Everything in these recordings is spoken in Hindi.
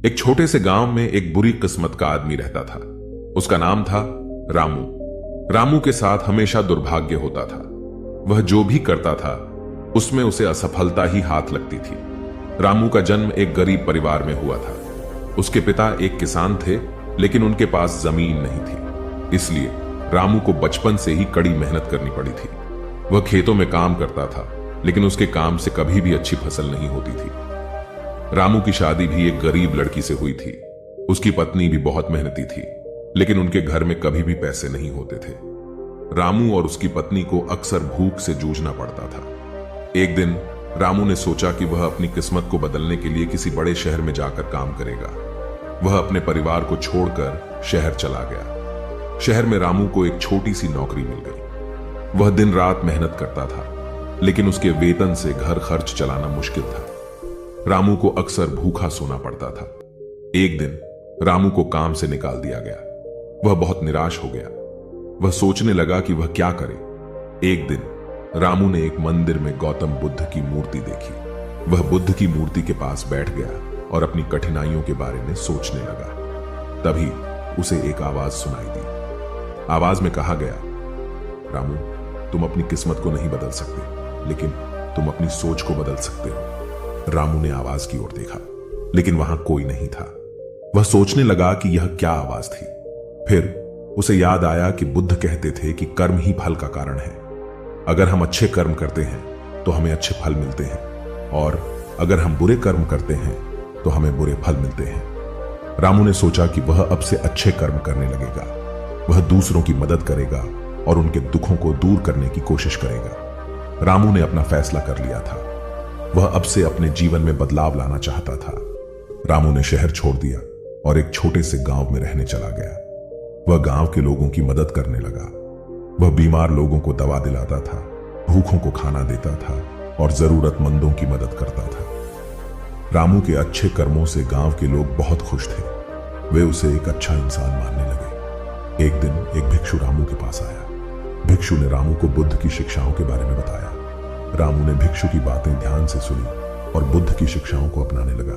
एक छोटे से गांव में एक बुरी किस्मत का आदमी रहता था। उसका नाम था रामू। रामू के साथ हमेशा दुर्भाग्य होता था। वह जो भी करता था उसमें उसे असफलता ही हाथ लगती थी। रामू का जन्म एक गरीब परिवार में हुआ था। उसके पिता एक किसान थे, लेकिन उनके पास जमीन नहीं थी। इसलिए रामू को बचपन से ही कड़ी मेहनत करनी पड़ी थी। वह खेतों में काम करता था, लेकिन उसके काम से कभी भी अच्छी फसल नहीं होती थी। रामू की शादी भी एक गरीब लड़की से हुई थी। उसकी पत्नी भी बहुत मेहनती थी, लेकिन उनके घर में कभी भी पैसे नहीं होते थे। रामू और उसकी पत्नी को अक्सर भूख से जूझना पड़ता था। एक दिन रामू ने सोचा कि वह अपनी किस्मत को बदलने के लिए किसी बड़े शहर में जाकर काम करेगा। वह अपने परिवार को छोड़कर शहर चला गया। शहर में रामू को एक छोटी सी नौकरी मिल गई। वह दिन रात मेहनत करता था, लेकिन उसके वेतन से घर खर्च चलाना मुश्किल था। रामू को अक्सर भूखा सोना पड़ता था। एक दिन रामू को काम से निकाल दिया गया। वह बहुत निराश हो गया। वह सोचने लगा कि वह क्या करे। एक दिन रामू ने एक मंदिर में गौतम बुद्ध की मूर्ति देखी। वह बुद्ध की मूर्ति के पास बैठ गया और अपनी कठिनाइयों के बारे में सोचने लगा। तभी उसे एक आवाज सुनाई दी। आवाज में कहा गया, रामू, तुम अपनी किस्मत को नहीं बदल सकते, लेकिन तुम अपनी सोच को बदल सकते हो। रामू ने आवाज की ओर देखा, लेकिन वहां कोई नहीं था। वह सोचने लगा कि यह क्या आवाज थी। फिर उसे याद आया कि बुद्ध कहते थे कि कर्म ही फल का कारण है। अगर हम अच्छे कर्म करते हैं तो हमें अच्छे फल मिलते हैं, और अगर हम बुरे कर्म करते हैं तो हमें बुरे फल मिलते हैं। रामू ने सोचा कि वह अब से अच्छे कर्म करने लगेगा। वह दूसरों की मदद करेगा और उनके दुखों को दूर करने की कोशिश करेगा। रामू ने अपना फैसला कर लिया था। वह अब से अपने जीवन में बदलाव लाना चाहता था। रामू ने शहर छोड़ दिया और एक छोटे से गांव में रहने चला गया। वह गांव के लोगों की मदद करने लगा। वह बीमार लोगों को दवा दिलाता था, भूखों को खाना देता था और जरूरतमंदों की मदद करता था। रामू के अच्छे कर्मों से गांव के लोग बहुत खुश थे। वे उसे एक अच्छा इंसान मानने लगे। एक दिन एक भिक्षु रामू के पास आया। भिक्षु ने रामू को बुद्ध की शिक्षाओं के बारे में बताया। रामू ने भिक्षु की बातें ध्यान से सुनी और बुद्ध की शिक्षाओं को अपनाने लगा।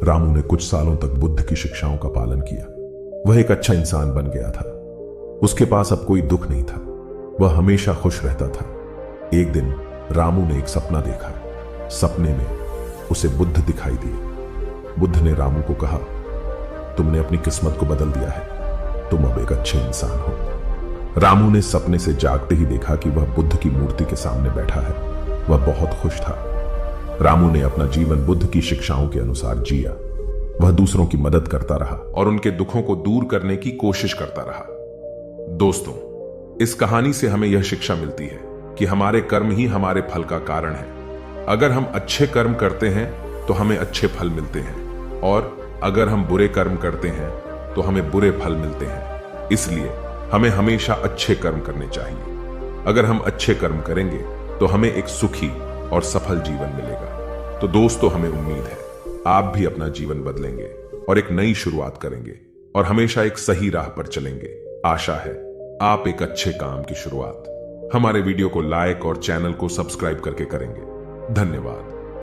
रामू ने कुछ सालों तक बुद्ध की शिक्षाओं का पालन किया। वह एक अच्छा इंसान बन गया था। उसके पास अब कोई दुख नहीं था। वह हमेशा खुश रहता था। एक दिन रामू ने एक सपना देखा। सपने में उसे बुद्ध दिखाई दिए। बुद्ध ने रामू को कहा, तुमने अपनी किस्मत को बदल दिया है। तुम अब एक अच्छे इंसान हो। रामू ने सपने से जागते ही देखा कि वह बुद्ध की मूर्ति के सामने बैठा है। वह बहुत खुश था। रामू ने अपना जीवन बुद्ध की शिक्षाओं के अनुसार जिया। वह दूसरों की मदद करता रहा और उनके दुखों को दूर करने की कोशिश करता रहा। दोस्तों, इस कहानी से हमें यह शिक्षा मिलती है कि हमारे कर्म ही हमारे फल का कारण है। अगर हम अच्छे कर्म करते हैं तो हमें अच्छे फल मिलते हैं, और अगर हम बुरे कर्म करते हैं तो हमें बुरे फल मिलते हैं। इसलिए हमें हमेशा अच्छे कर्म करने चाहिए। अगर हम अच्छे कर्म करेंगे तो हमें एक सुखी और सफल जीवन मिलेगा। तो दोस्तों, हमें उम्मीद है आप भी अपना जीवन बदलेंगे और एक नई शुरुआत करेंगे और हमेशा एक सही राह पर चलेंगे। आशा है आप एक अच्छे काम की शुरुआत हमारे वीडियो को लाइक और चैनल को सब्सक्राइब करके करेंगे। धन्यवाद।